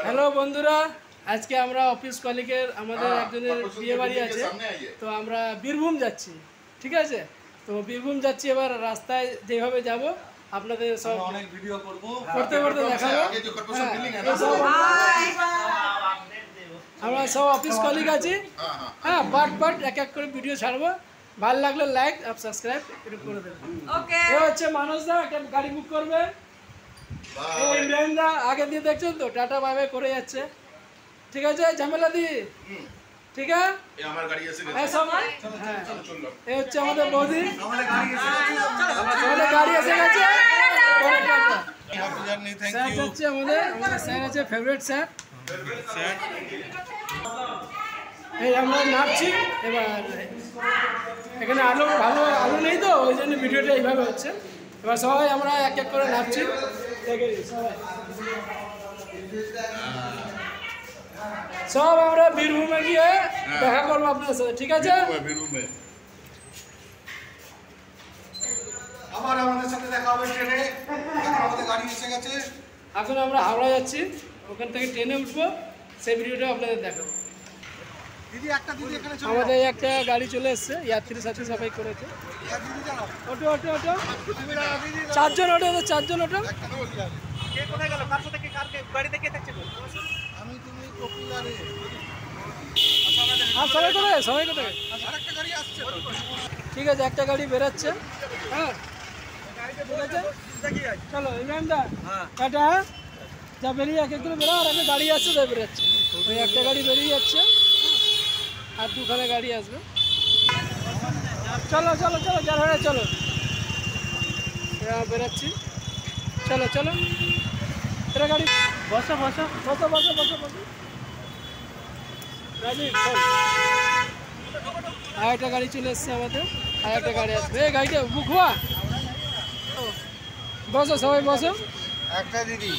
Hello বন্ধুরা, আজকে আমরা অফিস কলিগের আমাদের একজনের বিয়ে বাড়ি আছে, তো আমরা বীরভূম যাচ্ছি। ঠিক আছে, তো বীরভূম যাচ্ছি। এবার রাস্তায় যেভাবে যাব আপনাদের সব অনেক ভিডিও করব, করতে করতে দেখাবো। আমরা সব অফিস কলিগ আছি। হ্যাঁ, পার্ট এক এক করে ভিডিও ছাড়বো। ভালো লাগলে লাইক আর সাবস্ক্রাইব একটু করে দেবেন। এ হচ্ছে মানুষদা, একটা গাড়ি বুক করবে। আগে দিয়ে দেখছেন তো, টাটা বাই বাই করে যাচ্ছে। ঠিক আছে, ঝামেলা দি ঠিক আছে। এই হচ্ছে আমাদের বৌদি, আমাদের গাড়ি এসে গেছে। স্যার হচ্ছে আমাদের স্যার আছে, ফেভারিট স্যার। এই আমরা নাচছি। এবার এখানে ভালো আলো নেই তো, ওই জন্য ভিডিওটা এইভাবে হচ্ছে। এবার সবাই আমরা এক এক করে নাচছি। সব আমরা বীরভূমে গিয়ে দেখা করবো আপনার সাথে। ঠিক আছে, আমাদের সাথে দেখা হবে ট্রেনে। আমাদের গাড়ি এসে গেছে। এখন আমরা হাওড়া যাচ্ছি, ওখান থেকে ট্রেনে উঠবো, সেই ভিডিওটা আপনাদের দেখাবো। আমাদের একটা গাড়ি চলে এসছে, যাত্রী সাথে সবাই করেছে। অটো অটো অটো, চারজন অটো, চারজন অটো। সবাই কোথায়, সবাই কোথায়? ঠিক আছে, একটা গাড়ি বেরোচ্ছে। হ্যাঁ, চলো ইমরানদা, টাটা। যা বেরিয়ে এক একগুলো বেরো, আর একটা গাড়ি আসছে, তাই বেরোচ্ছে। ওই একটা গাড়ি বেরিয়ে যাচ্ছে, আর দুখানে গাড়ি আসবে। চলো চলো চলো, যার হয় চলো, বেরোচ্ছি। চলো চলো, এটা গাড়ি বসো বসো বসো বসো বসো বসো। আর একটা গাড়ি চলে এসছে আমাদের, আর একটা গাড়ি আসবে। এই গাড়িটা বুক হওয়া। বসো সবাই বসো। একটা দিদি